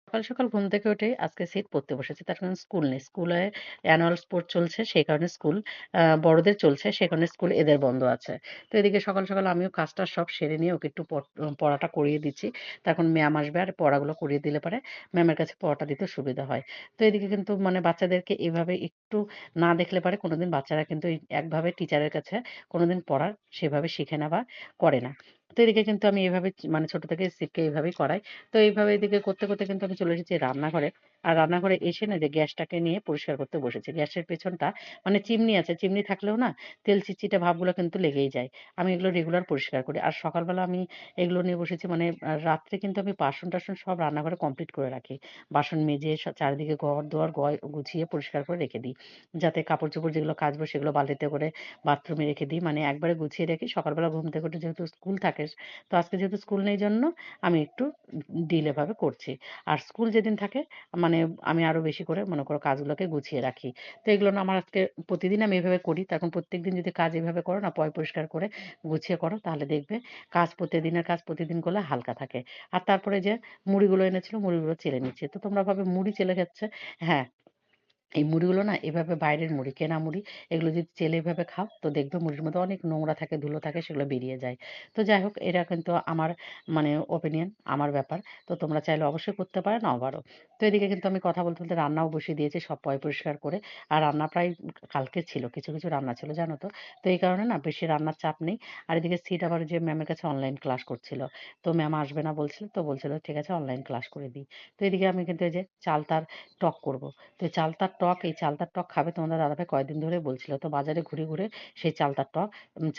সকাল, সকাল ঘুম থেকে উঠেই আজকে সিট পড়তে বসেছি। তার কারণ স্কুল নেই। স্কুলে অ্যানুয়াল স্পোর্ট চলছে সেই কারণে স্কুল বড়দের চলছে সেই কারণে স্কুল এদের বন্ধ আছে। তো এদিকে সকাল, সকাল আমিও কাজটা সব সেরে নিয়ে ওকে একটু পড়াটা করিয়ে দিচ্ছি। তখন ম্যাম আসবে আর পড়াগুলো করিয়ে দিলে পরে ম্যামের কাছে পড়াটা দিতে সুবিধা হয়। তো এদিকে কিন্তু মানে বাচ্চাদেরকে এভাবে একটু না দেখলে পারে কোনোদিন বাচ্চারা কিন্তু এই একভাবে টিচারের কাছে কোনোদিন পড়া সেভাবে শিখে না বা করে না। তো এদিকে কিন্তু আমি এভাবে মানে ছোট থেকে সিটকে এভাবেই করাই। তো এইভাবে এদিকে করতে, করতে কিন্তু আমি চলে এসেছি রান্নাঘরে। আর রান্নাঘরে এসে না যে গ্যাসটাকে নিয়ে পরিষ্কার করতে বসেছি। গ্যাসের পেছনটা মানে চিমনি আছে। চিমনি থাকলেও না তেল চিটচিটে ভাবগুলো কিন্তু লেগেই যায়। আমি এগুলো রেগুলার পরিষ্কার করি। আর সকালবেলা আমি এগুলো নিয়ে বসেছি মানে রাত্রে কিন্তু আমি বাসন-টাসন সব রান্নাঘরে কমপ্লিট করে রাখি। বাসন মেজে চারিদিকে ঘর-দুয়ার গুছিয়ে পরিষ্কার করে রেখে দিই। যাতে কাপড়-চোপড় যেগুলো কাচবো সেগুলো বালতিতে করে বাথরুমে রেখে দিই। মানে একবারে গুছিয়ে রেখে সকালবেলা ঘুম থেকে উঠে যেহেতু স্কুল থাকে, তো আজকে যেহেতু স্কুল নেই জন্য আমি একটু ডিলে ভাবে করছি। আর স্কুল যেদিন থাকে মানে আমি আরো বেশি করে মনে করো কাজগুলোকে গুছিয়ে রাখি। তো এগুলো না আমার আজকে প্রতিদিন আমি এভাবে করি। তখন প্রত্যেকদিন যদি কাজ এভাবে করো না পরিষ্কার করে গুছিয়ে করো তাহলে দেখবে কাজ প্রতিদিনের কাজ প্রতিদিন করলে হালকা থাকে। আর তারপরে যে মুড়িগুলো এনেছিল মুড়িগুলো চেলে নিচ্ছি। তো তোমরা ভাবে মুড়ি চেলে খাচ্ছে। হ্যাঁ, এই মুড়িগুলো না এভাবে বাইরের মুড়ি, কেনা মুড়ি এগুলো যদি চেলে এভাবে খাও তো দেখবে মুড়ির মধ্যে অনেক নোংরা থাকে, ধুলো থাকে সেগুলো বেরিয়ে যায়। তো যাই হোক এটা কিন্তু আমার মানে ওপিনিয়ন, আমার ব্যাপার। তো তোমরা চাইলে অবশ্যই করতে পারো, নাও পারো। তো এদিকে কিন্তু আমি কথা বলতে, বলতে রান্নাও বসিয়ে দিয়েছি সব পরিষ্কার করে। আর রান্না প্রায় কালকে ছিল, কিছু, কিছু রান্না ছিল জানো তো? তো এই কারণে না বেশি রান্নার চাপ নেই। আর এদিকে সিট আবার যে ম্যামের কাছে অনলাইন ক্লাস করছিল। তো ম্যাম আসবে না বলছিল, তো বলছিল ঠিক আছে অনলাইন ক্লাস করে দিই। তো এদিকে আমি কিন্তু এই যে চালতার টক করব। তো এই চালতার টক খাবে তোমাদের দাদাভাই কয়েকদিন ধরে বলছিল। তো বাজারে ঘুরে, ঘুরে সেই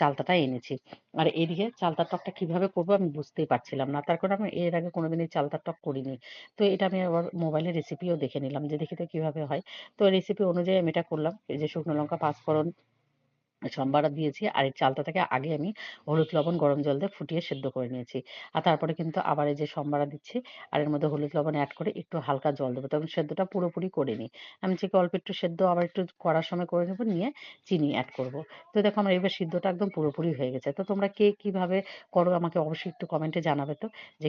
চালতাটা এনেছি। আর এদিকে চালতার টকটা কিভাবে করবো আমি বুঝতেই পারছিলাম না। তার কারণ আমি এর আগে কোনোদিন এই চালতার টক করিনি। তো এটা আমি আবার মোবাইলে রেসিপিও দেখে নিলাম যে দেখি তো কিভাবে হয়। তো রেসিপি অনুযায়ী আমি এটা করলাম। এই যে শুকনো লঙ্কা, পাঁচফোড়ন সম্বারা দিয়েছি। আর এই চালটাকে আগে আমি হলুদ, লবণ, গরম জল দিয়ে ফুটিয়ে সেদ্ধ করে নিয়েছি। আর তারপরে কিন্তু আবার এই যে সম্বারা দিচ্ছি। আর এর মধ্যে হলুদ, লবণ এড করে একটু হালকা জল দেবো। তখন সেদ্ধটা পুরোপুরি করিনি। আমি থেকে অল্প একটু সেদ্ধ আবার একটু কড়ার সময় করে নেবো, নিয়ে চিনি এড করব। তো দেখো আমার এবার সিদ্ধটা একদম পুরোপুরি হয়ে গেছে। তো তোমরা কে কিভাবে করো আমাকে অবশ্যই একটু কমেন্টে জানাবে তো যে